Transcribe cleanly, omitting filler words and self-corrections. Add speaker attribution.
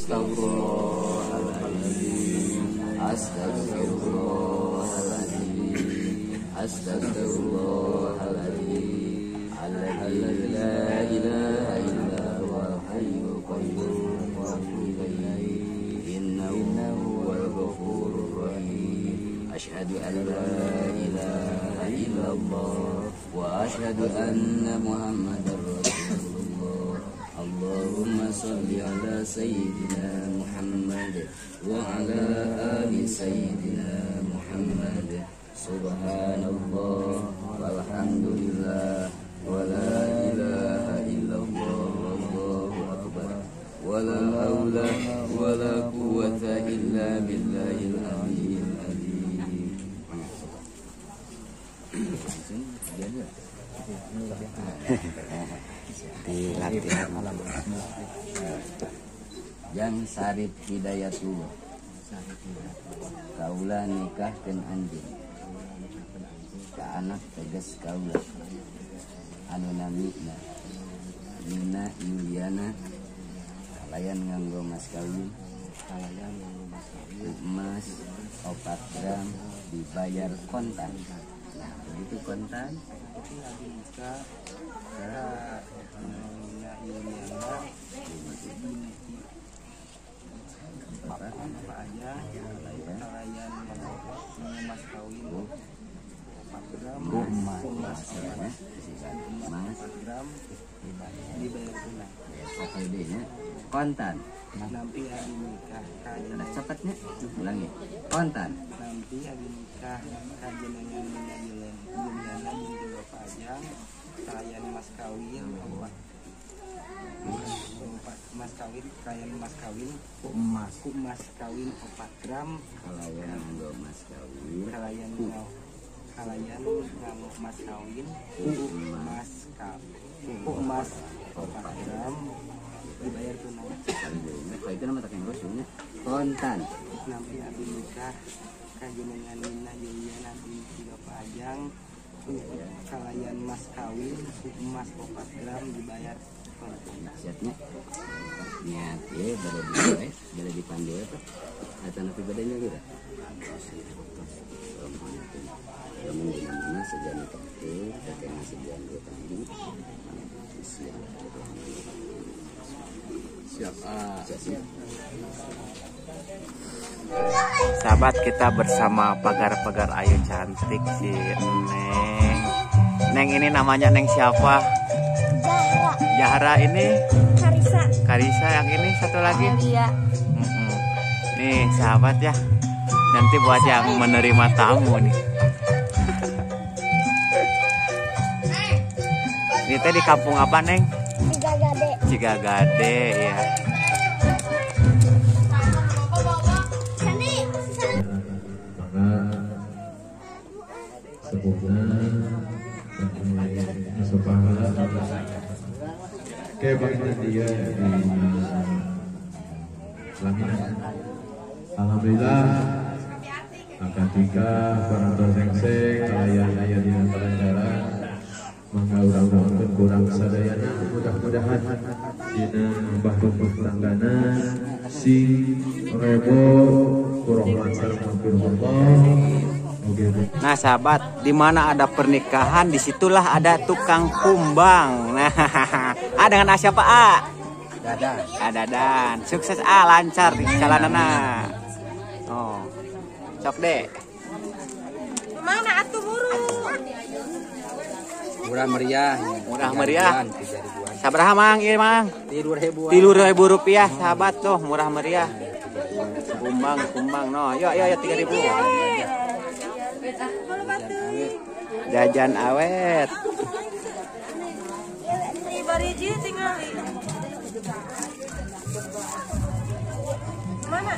Speaker 1: Astaghfirullahaladzim. Astaghfirullahaladzim. Astaghfirullahaladzim. Alladzi la ilaha illa huwal hayyul qayyum wa atubu ilaihi innahu huwal ghafurur rahim. Asyhadu an la ilaha illallah wa asyhadu anna Muhammadar Rasulullah. Allahumma shalli ala sayyidina Muhammad wa ala ali sayyidina Muhammad. Subhanallah walhamdulillah wa la ilaha illallah wallahu akbar wa la haula wa la quwwata illa billahil aliyyil azim. Di latihan Jang Sarip Hidayatullah kaula nikahkeun anjeun ka anak tegas kaula anu namina Nina Yuliana kalayan nganggo mas kawin emas 4 gram dibayar kontan. Nah begitu kontan
Speaker 2: apa aja kalian mas kawin 4 gram emas 4 gram dibayar tunai
Speaker 1: SPD-nya kontan.
Speaker 2: Nanti hari nikah
Speaker 1: Ada cepatnya ulangi kontan.
Speaker 2: Nanti hari nikah kajian dengan Nina Juliana dan juga Pak Ajang kalian mas kawin mas kawin kalian mas kawin mas kawin 4 gram
Speaker 1: Kalayan nganggo mas kawin
Speaker 2: kalian ngamuk mas kawin emas 4 gram dibayar tunai.
Speaker 1: Kalau itu nama taking rusuknya kontan.
Speaker 2: Nanti hari nikah kajian dengan Nina Juliana dan juga Pak Ajang kalian mas kawin emas 4 gram dibayar
Speaker 1: Siatnya niat ya pada dibayar pada dipandu apa atau nanti badannya gitu namun di mana sejauh itu kakek masih jalan dua tadi siap
Speaker 3: Sahabat, kita bersama pagar-pagar ayu cantik si Neng ini namanya Neng siapa? Zahra ini Karisa yang ini satu lagi nih sahabat ya, nanti buat yang menerima tamu nih. Ini teh di kampung apa Neng? Cigagade ya.
Speaker 4: Kebangkitan dia di langit. Alhamdulillah angkat 3 para sengseng kalayan-layan di antara menggaurang-gaurangkeun kurang sadayana mudah-mudahan dina bahruh tanggana sing rebo kurang lancar maghfirullah.
Speaker 3: Nah sahabat, di mana ada pernikahan disitulah ada tukang kumbang. Nah, dengan siapa Dadan. Sukses lancar di jalanana. Oh, sok deh.
Speaker 5: Mana atuh buru?
Speaker 1: murah meriah
Speaker 3: Sabaraha mang ieu mang?
Speaker 1: 3.000
Speaker 3: Rp3.000 sahabat tuh, murah meriah. Kumbang no. Yuk 3.000. Jajan awet.
Speaker 5: Bariji tinggal mana?